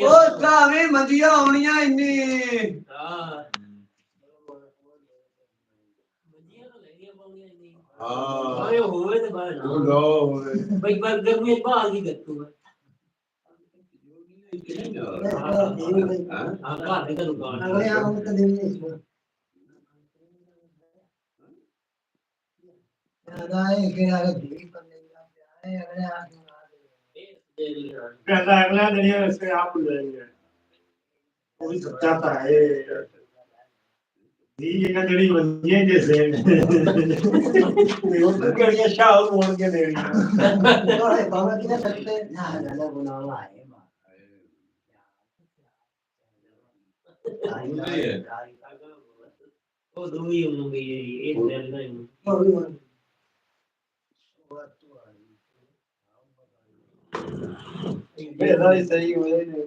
ਉਹ ਕਾਵੇਂ ਮੰਦੀਆਂ ਆਉਣੀਆਂ ਇੰਨੀ ਹਾਂ ਹਾਂ ਹੋਵੇ ਤੇ ਬਾਹਰ ਹੋਵੇ ਬਈ ਬਰਗਰ ਨੂੰ ਬਾਹਰ ਦੀ ਗੱਤੂ ਹੈ ਹਾਂ ਘਰ ਦੇ ਦੁਕਾਨ ਅਗਲੇ ਆਪ ਨੂੰ ਕਦੇ ਨਹੀਂ ਸੁਣ ਆਏ ਕਿ ਆ ਗਈ ਕਰਨੇ ਆਏ ਅਗਲੇ ਆ कहता है अगला दिन इससे आप हो जाएंगे वो भी चाहता है दी जगह जड़ी बनी है जैसे वो तो करिए शाह मोड़ के दे रही अरे बाबा की ना सकते ना ना बुलावा है ਉਹ ਦੋਈ ਹੋ ਗਈ ਇਹ ਦਿਲ ਦਾ ਹੀ ਮੇਰਾ ਹੀ ਸਹੀ ਹੋਇਆ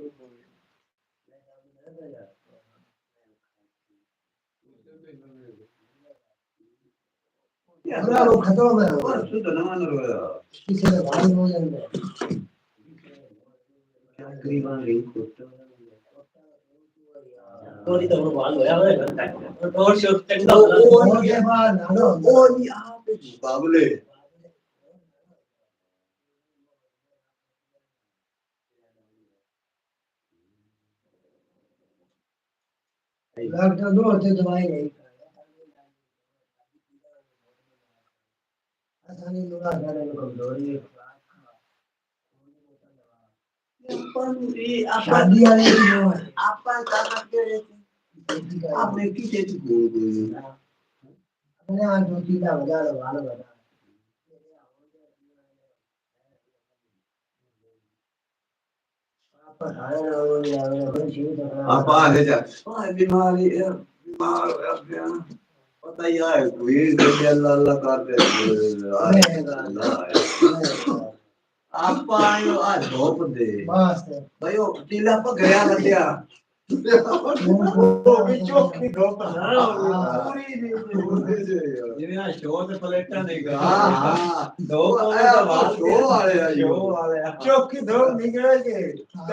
पूरा वो खत्म हो गया और शुद्ध ना मान रहा किसी ने भाई हो जाएगा क्या गरीबान रिंग कोट ਕੋਈ ਤਾਂ ਉਹ ਬਾਲ ਹੋਇਆ ਹੋਇਆ ਹੋਰ ਸ਼ੁਰੂ ਚੰਗਾ वो के बाद ना ओ यहाँ पे बाबले डॉक्टर दो होते दवाई नहीं आसानी लुड़ा जाने को कमजोरी शादी वाले की जो है आपन का करके आपने की चीज बोल अपने यहाँ जो चीज़ है बजा लो वाला बजा आप आ जा बीमारी बीमार हो गया पता ही है कोई अल्लाह अल्लाह करते आप आयो आज धोप दे बस भाई वो टीला पर गया लटिया वो भी चौकी धोप ना पूरी ਜਿਵੇਂ ਆ ਸ਼ੋਅ ਤੇ ਪਲੇਟਾਂ ਦੇ हाँ हाँ ਦੋ शो वाले ਸ਼ੋਅ ਵਾਲੇ चौकी धोप निकले के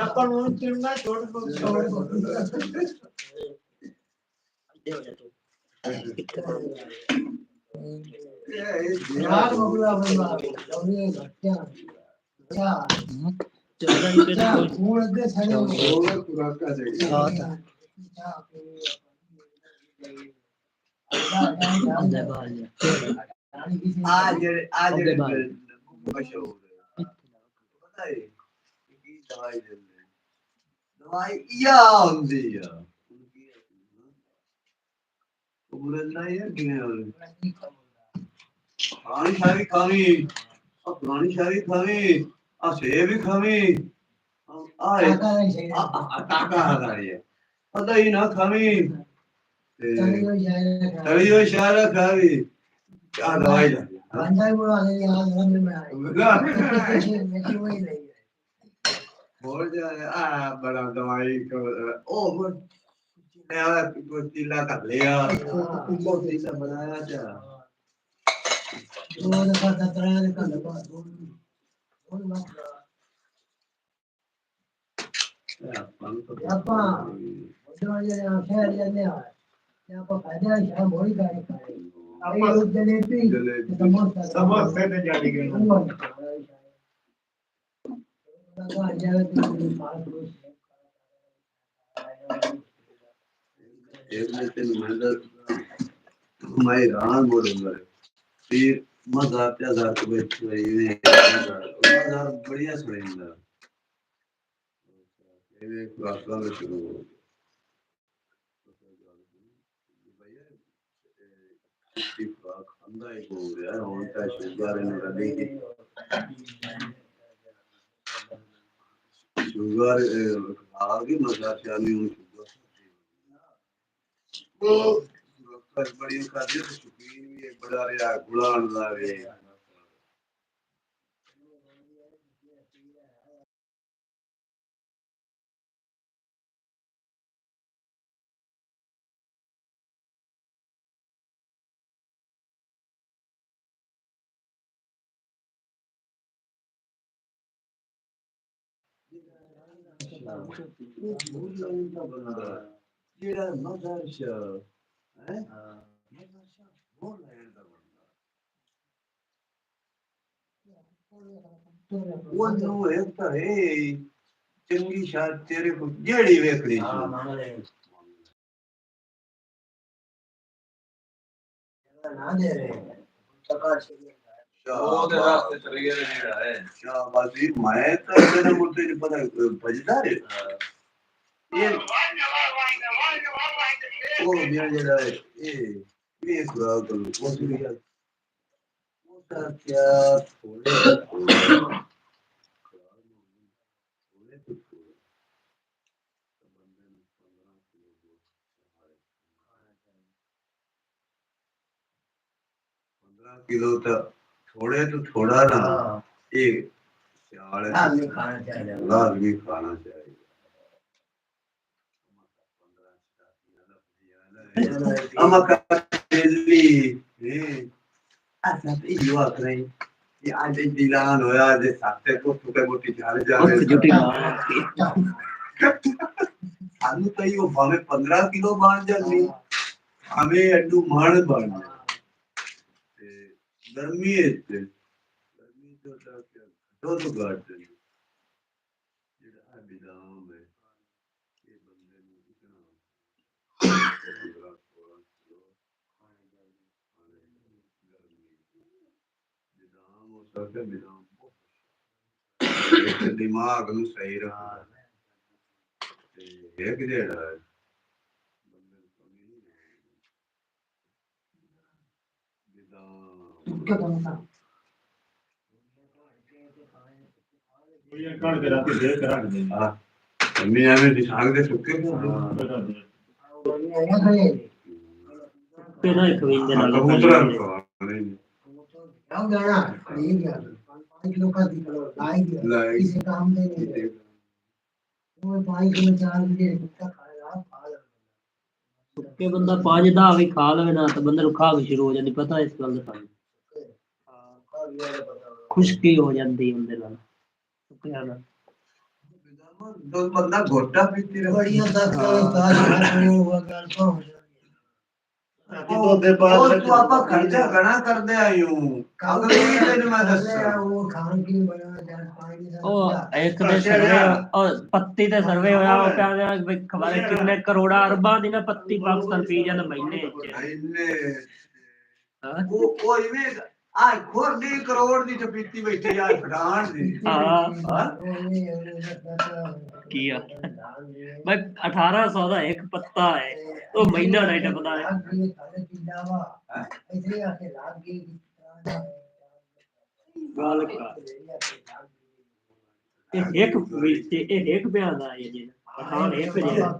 अपन उन चिमना छोड़ यार बबुला बबुला ये घटिया क्या ਜ਼ਿਆਦਾ ਹੀ क्या कूड़ के छड़े आज आज मशहूर पता है की दवाई दे दवाई या ਹੁੰਦੀ ਆ ਉਮਰ ਨਹੀਂ ਹੈ ਕਿਵੇਂ ਖਾਣੀ ਸਾਰੀ ਖਾਣੀ ਆ ਪੁਰਾਣੀ ਸਾਰੀ ਖਾਣੀ ਆ ਸੇਬ ਵੀ ਖਾਣੀ ਆ ਟਾਕਾ ਹਜ਼ਾਰੀ ਹੈ ਪਤਾ ਹੀ ਨਾ ਖਾਣੀ ਤਲੀ ਹੋਈ ਸ਼ਾਇਰ ਖਾਣੀ ਆ ਦਵਾਈ ਦਾ बंदा बुला ले यार घर में आई वही नहीं बोल जा आ बड़ा दवाई को ओ वो चिल्ला कर लिया बहुत सही सा बनाया था दो दफा खतरा है कल बोल मत यापा जो ये शहर ये ने आ यापा फायदा है मोड़ी गाड़ी का आप जलेबी समोसा समोसे ते जाली गए मैं रान बोलूंगा फिर मजा प्याजा को ये बढ़िया सुनेगा ये रास्ता में शुरू खांदा है को यार उनका शुगर ने रली की शुगर आगे मजा चाली शुगर वो बड़ी का दिल शौकीन भी बड़ा रहा गुलान ला रे भूल का बंदा जेड़ा मदरसा है मदरसा भूल का बंदा ਉਹਨੂੰ ਇਹ ਤਾਂ ਹੈ ਚੰਗੀ ਸ਼ਾਦ ਤੇਰੇ ਕੋ ਜਿਹੜੀ ਵੇਖਣੀ ਸੀ ਨਾ ਦੇ ਰਹੇ ਸਰਕਾਰ ਸੇ ਉਹਦੇ ਰਾਸਤੇ ਚਲੇ ਗਏ ਜਿਹੜਾ ਹੈ ਸ਼ਾਬਾਜ਼ੀ ਮੈਂ ਤਾਂ ਤੇਰੇ ਮੁੱਦੇ ਚ ਪਤਾ ਭਜਦਾ ਰੇ ਇਹ ਉਹ ਜਿਹੜਾ ਹੈ ਇਹ ਖੁਰਾ ਕਰ ਉਹ ਵੀ ਉਹ ਤਾਂ ਕਿਆ ਥੋੜੇ ਥੋੜੇ 15 किलो तक थोड़े तो थोड़ा ना एक सियाल आदमी खाना चाहिए आदमी खाना चाहिए अमा का दिल्ली ऐसा भी युवा नहीं ये आज दिलान होया आज साथे को टुके मोटी झाड़ जा रहे जुटी आलू तो यो भावे 15 किलो बांध जानी हमें अड्डू मान बांध गर्मी है गर्मी तो क्या दो गाड़ दे जेड़ा बिदाम है ये बंदे ने इतना बिदाम हो सकता बिदाम दिमाग नु सही रखना ते एक जेड़ा है बंदे को नहीं बिदाम क्या बनता ये काट के रात दे के रख दे हां मैं हमें दिखाग दे सुके वो आया है तेरा एक विंग दे नाल कबूतर क्या गाना ये क्या 5 किलो का दिखलो लाई किसी काम दे नहीं वो 5 किलो 4 किलो कुत्ता खाएगा खा ले ਸੁੱਕੇ ਬੰਦਾ 5 ਦਾ ਵੀ ਖਾ ਲਵੇ ਨਾ ਤਾਂ ਬੰਦੇ ਨੂੰ ਖਾ ਵੀ ਸ਼ੁਰੂ ਹੋ ਜਾਂਦੀ ਪਤਾ ਇਸ ਗੱਲ ਦਾ ਖੁਸ਼ਕੀ ਹੋ ਜਾਂਦੀ ਉਹਦੇ ਨਾਲ ਸੁੱਕਿਆ ਨਾਲ दो बंदा घोटा पीती रहे बढ़िया ताज हुआ गल तो तो दे बाद और तू आपा खर्चा घना कर दे आयू अगले ही दिन मैं दस्सा वो खान की बना जान पानी दा ਉਹ ਇੱਕ ਦੇ ਸਰਵੇ ਉਹ ਪੱਤੀ ਤੇ ਸਰਵੇ ਹੋਇਆ ਉਹ ਕਹਿੰਦੇ ਵੀ ਖਬਰੇ ਕਿੰਨੇ ਕਰੋੜਾਂ ਅਰਬਾਂ ਦੀ ਨਾ ਪੱਤੀ ਪਾਕਿਸਤਾਨ ਪੀ ਜਾਂਦਾ ਮਹੀਨੇ ਚ इन्ने ਹਾਂ वो कोई भी आ खोर दी करोड़ दी तो पीती बैठे यार फटान दी ਹਾਂ ਕੀ ਆ ਮੈਂ 1800 ਦਾ ਇੱਕ ਪੱਤਾ ਹੈ ਉਹ ਮਹੀਨਾ ਨਹੀਂ ਟੱਪਦਾ ਹੈ ਗੱਲ ਕਰ ਇਹ ਇੱਕ ਬਿਆਨ ਦਾ ਹੈ ਜੀ ਪਠਾਨ ਇੱਕ ਜਿਹੜਾ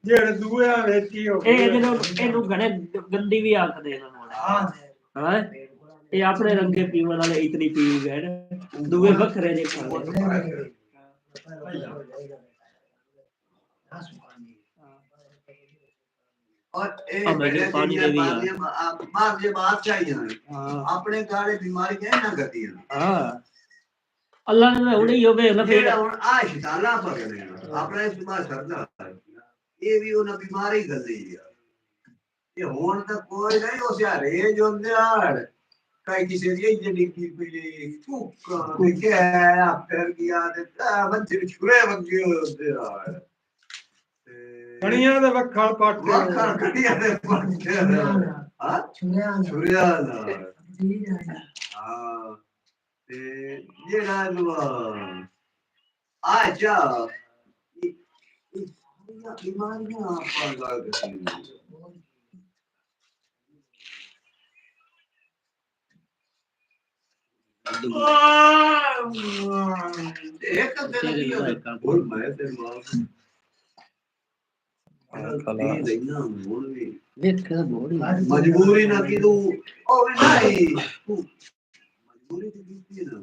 ਜਿਹੜੇ ਦੂਏ ਆ ਵੇਚੀ ਹੋ ਇਹ ਇਹਨੂੰ ਘਣੇ ਗੰਦੀ ਵੀ ਆਖਦੇ ਇਹਨਾਂ ਨੂੰ ਹਾਂ ਇਹ ਆਪਣੇ ਰੰਗੇ ਪੀਵਣ ਵਾਲੇ ਇਤਨੀ ਪੀ ਗਏ ਨਾ ਦੂਏ ਵੱਖਰੇ ਜੇ ਖਾਂਦੇ और ए बड़े पानी दे दिया मां ये बात चाहिए हां अपने गाड़े बीमारी है ना गति हां अल्लाह ने उड़ी होवे ना फिर ਹੁਣ ਆ ਸ਼ਿਤਾਲਾ ਪਕੜੇ ਆਪਣੇ ਸੁਭਾ ਸਰਦਾ ਇਹ ਵੀ ਉਹਨਾਂ ਬਿਮਾਰੀ ਗੰਦੀ ਆ ਇਹ ਹੁਣ ਤਾਂ ਕੋਈ ਨਹੀਂ ਉਹ ਸਿਆਰੇ ਜੁੰਦਿਆੜ ਕਈ ਕਿਸੇ ਦੀ ਜਿਹੜੀ ਕੀ ਪਈ ਕੁੱਕਾ ਕਿ ਫਿਰ ਗਿਆ ਤੇ ਬੰਦੇ ਛੁਰੇ ਵੰਗੇ ਹੁੰਦੇ ਆ ਕਣੀਆਂ ਦੇ ਵੱਖਾਂ ਪੱਟ ਵੱਖਾਂ ਕੜੀਆਂ ਦੇ ਪੱਟੇ ਹਾਂ ਛੁਰਿਆ ਨਾ ਹਾਂ ਤੇ ਜਿਹੜਾ ਨੂੰ ਆ ਜਾ ਇਹ ਸਾਰੀਆਂ ਬਿਮਾਰੀਆਂ ਆਪਾਂ ਗੱਲ ਕਰੀਏ एक बोल मैं ते मां देख बोड़ी मजबूरी ना की तू ओ नहीं मजबूरी तो की ना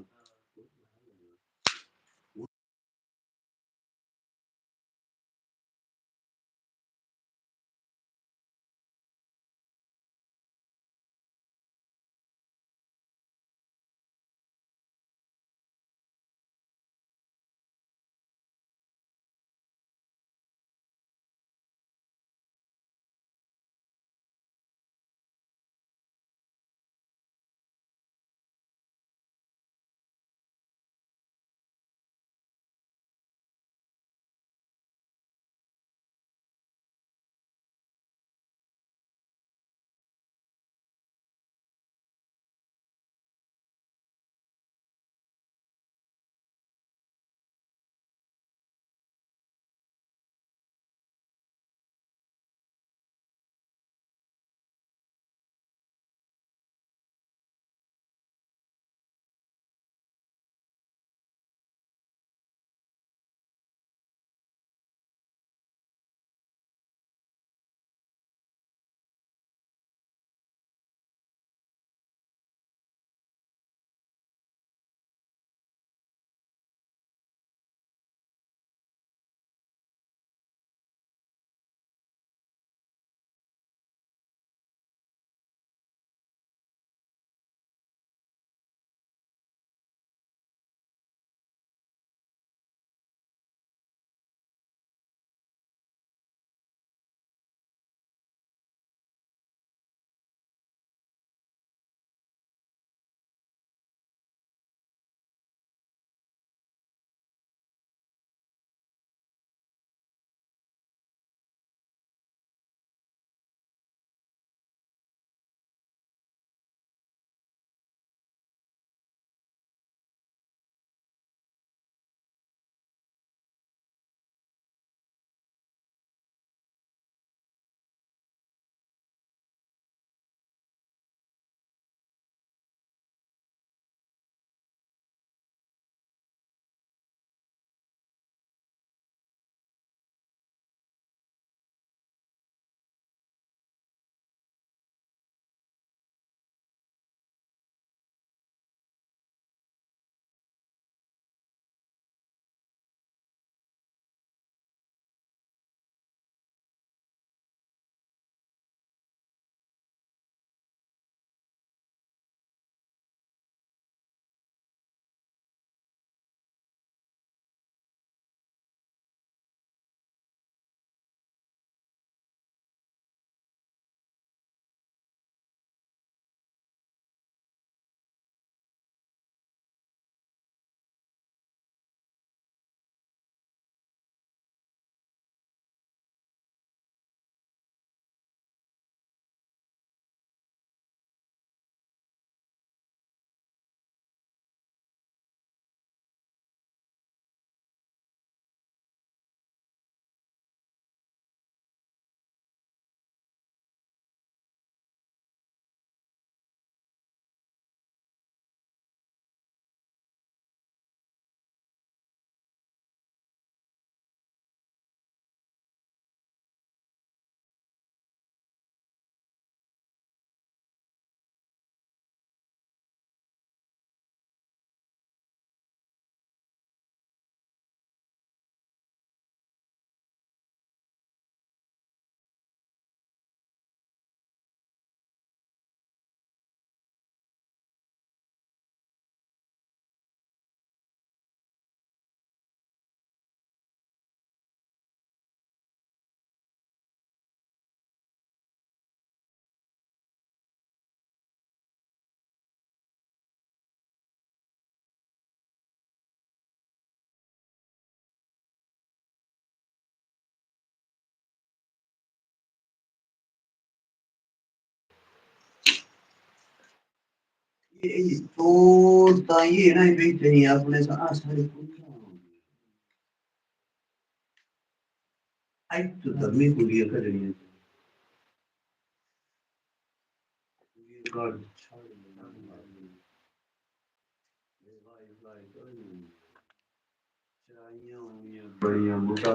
तो ताई है ना बैठे ही अपने सारे आई तो धर्मी कुड़िया कर रही है बढ़िया बुटा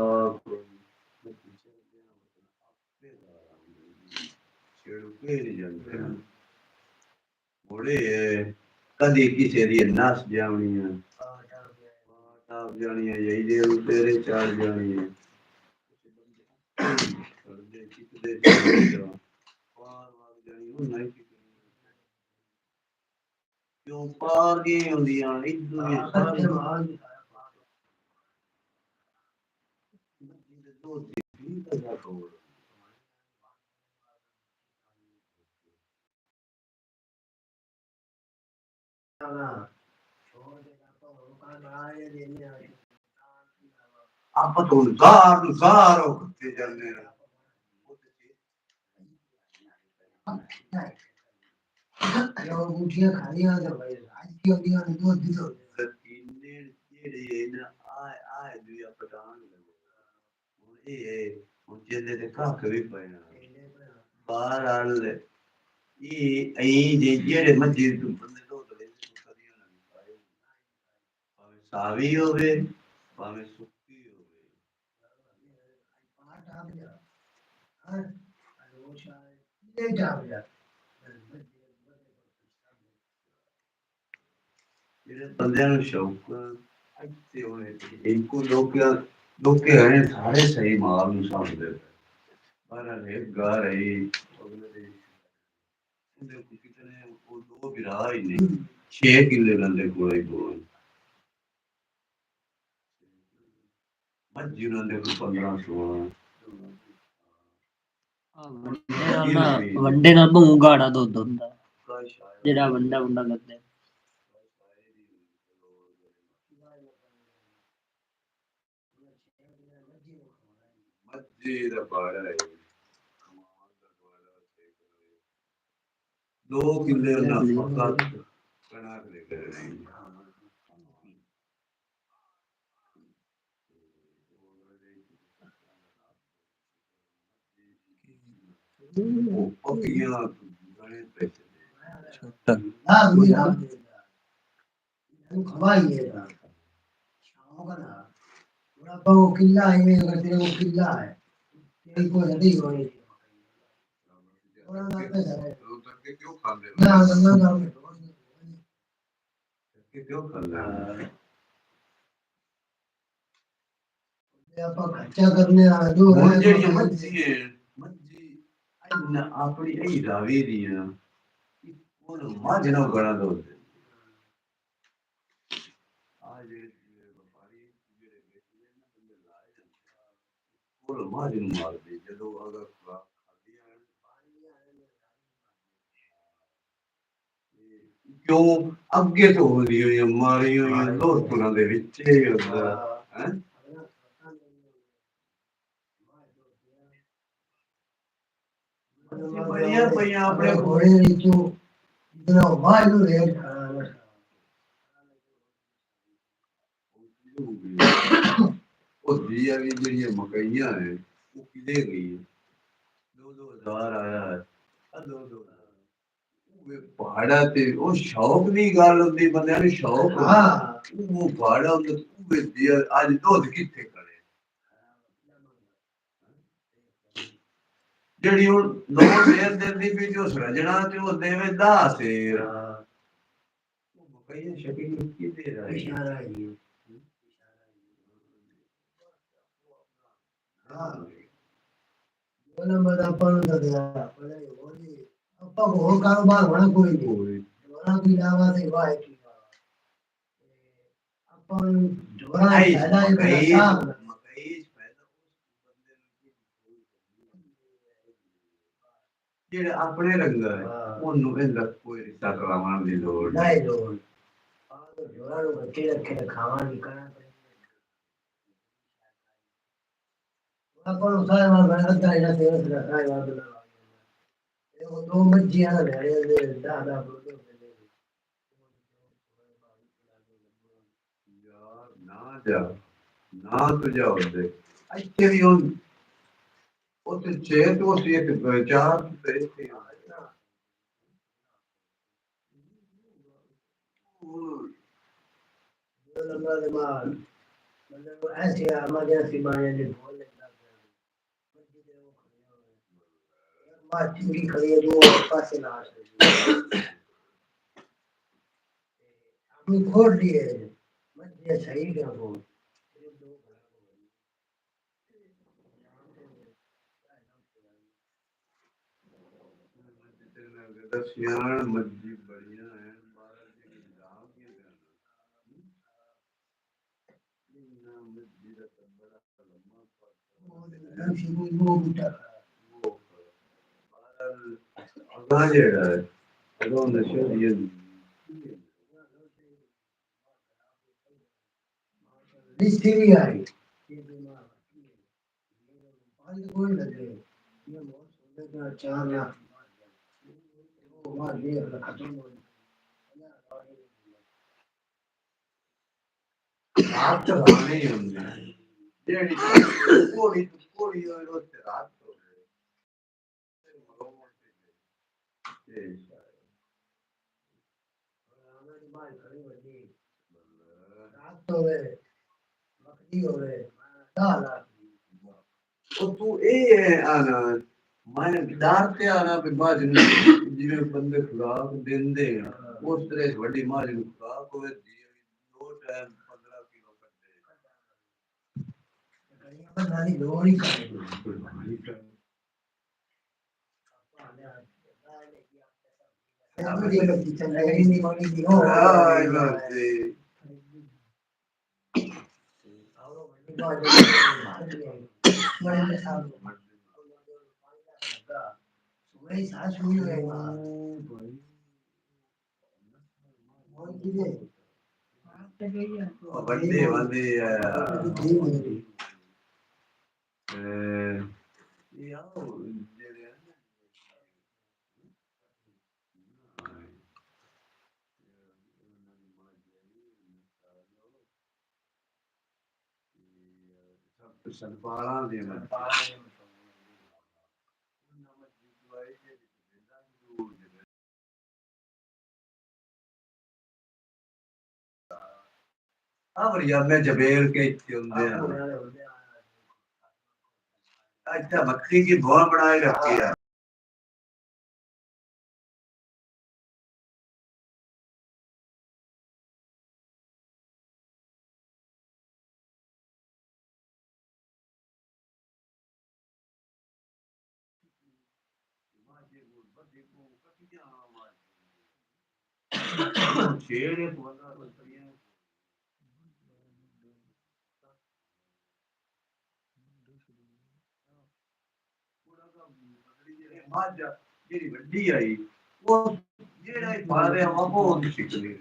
कदी किसी दी नस जावनी आप जानी है यही दे तेरे चार जानी है क्यों पार दी होंदियां इधर आप तो जार होते जाने मुठियां खानियां तो भाई आज की होंदियां ने दो दिन हो सकीने जेड़े ना आए दुया पठान ये मुझे दे काख भी पया बाहर आल ये आई जेड़े मस्जिद तो बंदे तो कदियां ना पाए भावे सावी होवे भावे सुक्की होवे पाठ आ गया हां रोज ये जा गया जेड़े बंदे नु शौक अच्छे होने इनको लोग है सारे सही माल नु समझदे पर एक गा रही कितने वो दो बिरा ही नहीं 6 किले बंदे कोई बोल मस्जिद ने 15 16 वंडे ਨਾਲ ਭੂ ਗਾੜਾ ਦੁੱਧ ਹੁੰਦਾ ਜਿਹੜਾ ਵੰਡਾ ਵੰਡਾ ਲੱਗਦਾ मस्जिद बाड़ा है 2 किले ना फकत कनाक लेकर नहीं वो पकियां गणे पैसे ना भी ना तू खवाइए ना शाम का ना पूरा तो किला है में अगर तेरे को किला है तेरे को नहीं होनी और ना पे है करके क्यों खाते ना ना ना करके क्यों खाते आप खर्चा करने आ दो ਹੁਣ ਜਿਹੜੀਆਂ ਮੱਝੀ ਆਪਣੀ ਇਹ ਰਾਵੀ ਦੀਆਂ ਉਹ ਮੱਝ ਨਾਲ ਗਣਾ ਦੋ ਆ ਜਿਹੜੇ ਵਪਾਰੀ ਜਿਹੜੇ ਵੇਚਦੇ ਨੇ ਬੰਦੇ ਲਾਏ ਜਾਂਦੇ ਉਹ ਮੱਝ ਨੂੰ ਮਾਰਦੇ ਜਦੋਂ ਅਗਰ ਖੁਰਾਕ ਖਾਦੀ ਆ ਕਿਉਂ ਅੱਗੇ ਤੋਂ ਹੁੰਦੀ ਹੋਈ ਮਾਰੀ ਹੋਈ ਲੋਕਾਂ ਦੇ ਵਿੱਚ ਹੀ ਹੁੰਦਾ ਹੈ बढ़िया भैया अपने घोड़े नीचो इतना बाहर तो रेट खाना ਉਹ ਜੀਆ ਵੀ ਜਿਹੜੀਆਂ ਮਕਈਆਂ ਹੈ ਉਹ ਕਿਲੇ ਗਈ 2-2000 ਆਇਆ ਹੈ ਆ 2-2 ਪਹਾੜਾ ਤੇ ਉਹ ਸ਼ੌਕ ਦੀ ਗੱਲ ਹੁੰਦੀ ਬੰਦਿਆਂ ਨੂੰ ਸ਼ੌਕ ਹਾਂ ਉਹ ਪਹਾੜਾ ਉਹ ਜੀਆ ਅੱਜ ਦੁੱਧ ਕਿੱਥੇ ਕਰੇ ਜਿਹੜੀ ਹੁਣ 2 ਸ਼ੇਰ ਦਿੰਦੀ ਵੀ ਜੋ ਸਰਜਣਾ ਤੇ ਉਹ ਦੇਵੇ 10 ਸ਼ੇਰ ਉਹ ਮਕਈਆਂ ਸ਼ਕੀਲ ਕਿਤੇ ਰਹੀ इशारा है हाँ वो नंबर अपन का दिया पहले वो नहीं अपन को और कारोबार होना कोई नहीं होना की लावा से वाह की अपन जोड़ा फायदा है बड़ा मकई फायदा उस बंदे ਜਿਹੜੇ ਆਪਣੇ ਰੰਗਾ ਉਹਨੂੰ ਇਹਦਾ ਕੋਈ ਰਿਸ਼ਤਾ ਕਰਾਉਣ ਦੀ ਲੋੜ नहीं लोग जोड़ा लो बच्चे रखे खावा निकलना अपन सारे बार बना था इधर से सारे बार बना ये वो दो मज्जियां ले रहे हैं दादा यार ना जा ना तो जाओ दे अच्छे भी हो तो छह तो एक चार तो एक नंबर के बाद मतलब ऐसे इमरजेंसी मारे ने बोल लेता बात चूड़ी खड़ी है दो पास से लाश अपनी खोल दिए मत सही क्या को सियाण मस्जी बढ़िया है बारह के गांव के ना मस्जी का बड़ा लंबा वो बूटा अगा जेड़ा है अगो नशे दिए रिश्ते भी आई ये बीमार पानी कोई लगे ये बहुत सुंदर का 4 लाख वो मार दिया खत्म हो रात तो गाने ही होंगे जेड़ी कोड़ी कोड़ी और रात तो ये हमारी बात खड़ी होती रात तो वे बकरी हो गए 10 लाख और तू ए आना मैं डारते आना भी बाज जिवे बंदे खुराक देंदे उस तरह से बड़ी माज खुराक होवे दो टाइम 15 किलो नानी लोरी कट्टे किचन लगी नहीं बनी थी हो आई बात वही सास हुई है बंदे बंदे याओ जेड़े सब संपाला दे अब यार मैं जबेर के होंदे अच्छा बकरी की भुआ बनाए रखी है शेर है बोला बकरियां थोड़ा सा बकरी जेड़े मां जेड़ी वड्डी आई वो जेड़ा बारे हम वो सिकली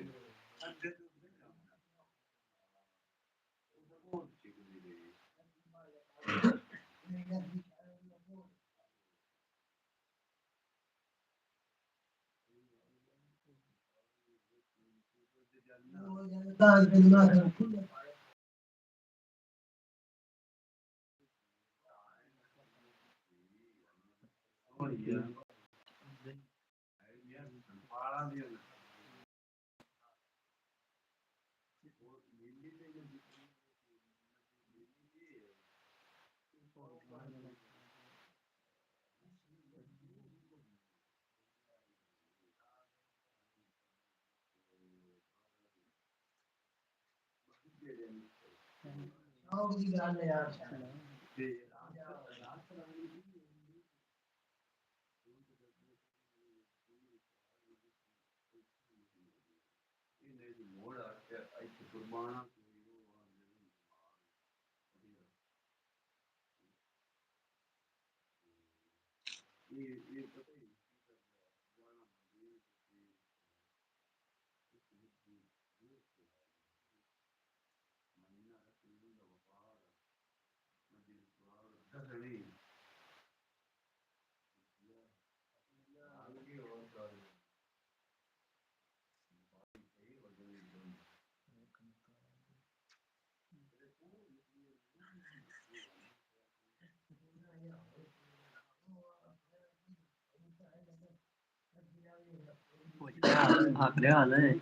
मोड़ आके आई कुर्बाना ये पता ही आखिर हाल है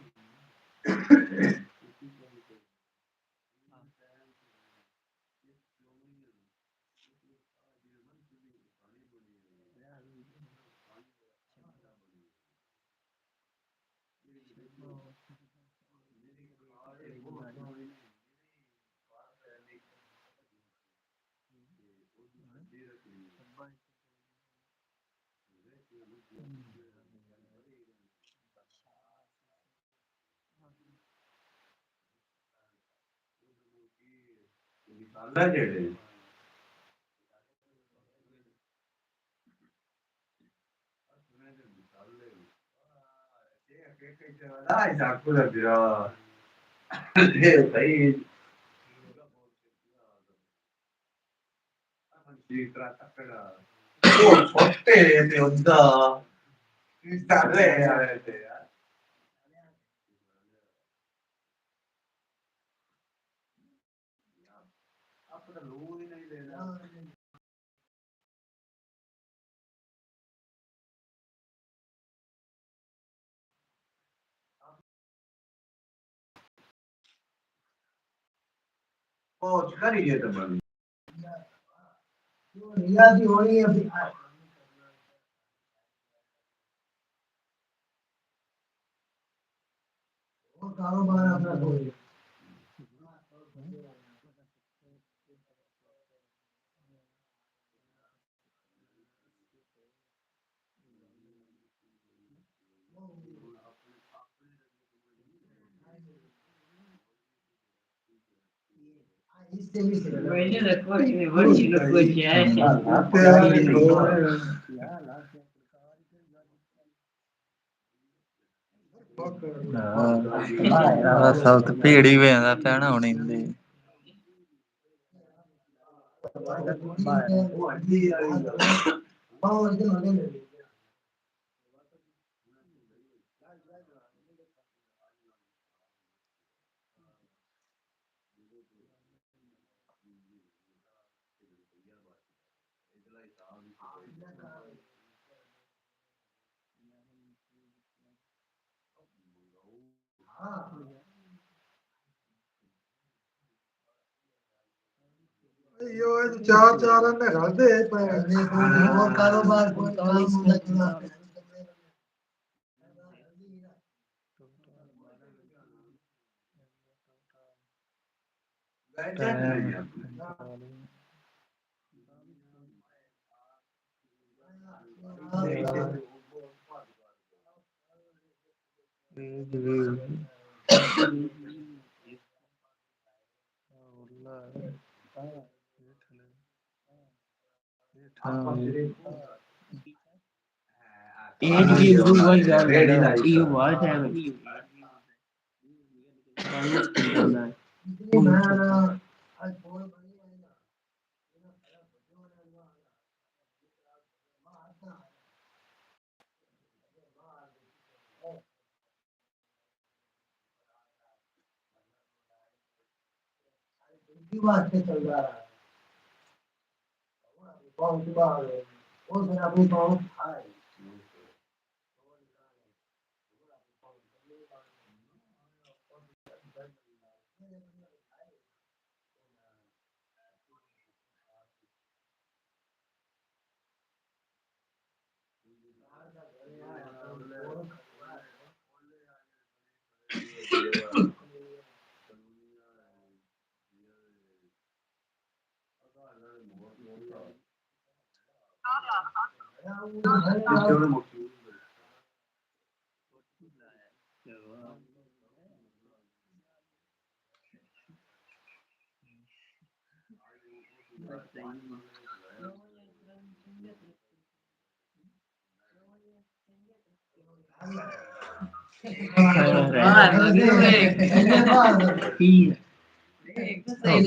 निकालना जेड़े Dai, scusa, però sai, si tratta per forte di onda, si sta lei avete. Apre lui nei della. Oh, ci cari dietro, ma रिया की होनी है अभी वो कारोबार अपना कोई इससे भी वही ना कोई वर्षी लोग कोई है सब तो भीड़ ही वेंदा पैना होनी इंदी यो चार चार ने रख दे और कारोबार कोई काम होता चला एज भी वही गल है ये बहुत है मुश्किल होता है वास्ते चल रहा है बहुत बार वो फिर अभी बहुत है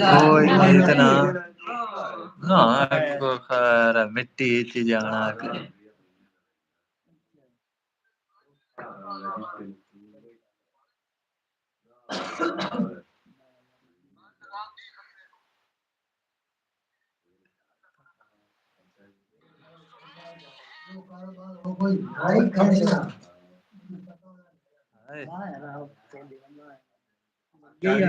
कोई इतना ना को खैर मिट्टी च जाना वो कोई भाई खड़ेगा हाय यही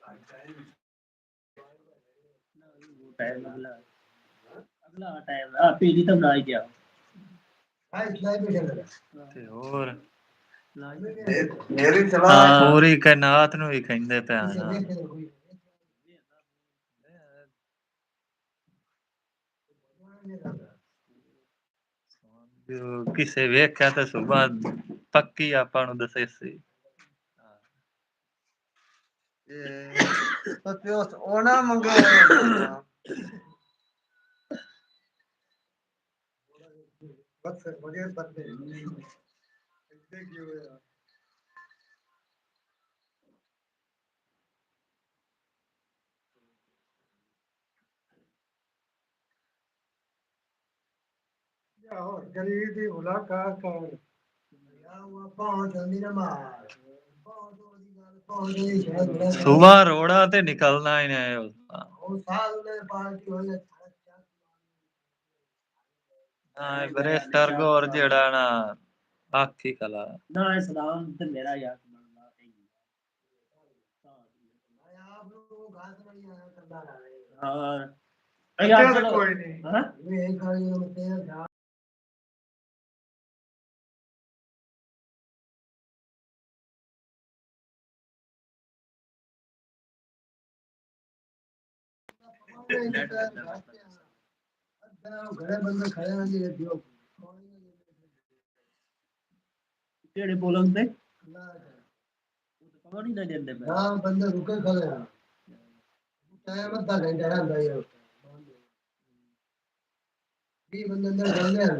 हाल टाइम अगला टाइम पीली तो ना ही गया भाई खिलाई बैठे लगा ਤੇ ਹੋਰ मेरी चला ਪੂਰੀ ਕਾਇਨਾਤ ਨੂੰ ਵੀ ਕਹਿੰਦੇ ਪਿਆ ਨਾ देखे कोई ਜੋ ਕਿਸੇ ਵੇਖਿਆ ਤਾਂ ਸੁਬਾਹ ਪੱਕੀ ਆਪਾਂ ਨੂੰ ਦੱਸੇ ਸੀ तो त्यो ओना मंगे बस बढ़िया बात है देखिए यार गरीब की मुलाकात कर यार वो पहुंच जल्दी ना मार ਸੁਬਾਹ ਰੋੜਾ ਤੇ ਨਿਕਲਣਾ ਹੀ ਨਹੀਂ वो साल में पार्टी हो जाए ਹਾਂ ਬਰੇਸਟਰ ਗੌਰ ਜਿਹੜਾ ਨਾ ਆਖੀ ਕਲਾ ना सलाम तो मेरा यार बनना आप लोग घास नहीं आया करना रहे हाँ यार चलो कोई नहीं हाँ ये एक गाड़ी में तेल डाल घरे बंदे खड़े हैं ये दियो केड़े बोलन पे कौन ही ना देंदे पे हां बंदे रुके खड़े हैं टाइम अद्धा घंटा है अंदर ये भी बंदे अंदर डालने हैं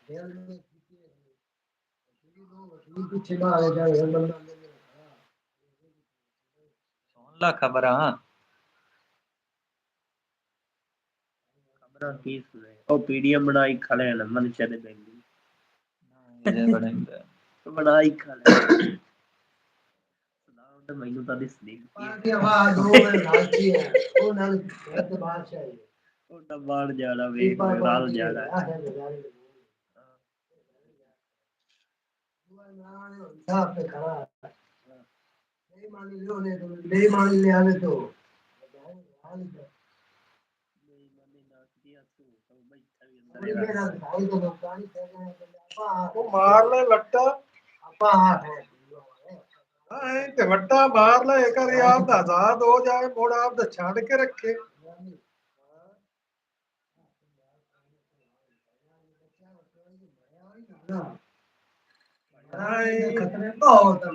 जेल में पीछे ना आ जाए बंदा अंदर ਸੁਣ ਲਾ ਖਬਰਾਂ खबरां की सुने ओ पीडीएम बनाई खड़े हैं मनुष्य दे बेली ਇਹ ਬਣਾਉਂਦਾ बनाई खड़े सलाम तो मैनू तो दिसदी पार्टी आवाज वो लालची है वो नाल बहुत बादशाह है ओ डबाड़ जाना वेख राल जाना साहब पे खड़ा नहीं मान लियो ने तो नहीं मान ले आवे तो वो मार ले लट्टा हाँ ते वट्टा मार ले एक बारी आप दा आजाद हो जाए मोड़ आप दा छाड़ के रखे खतरे बहुत है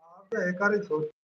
आप एक बारी सोच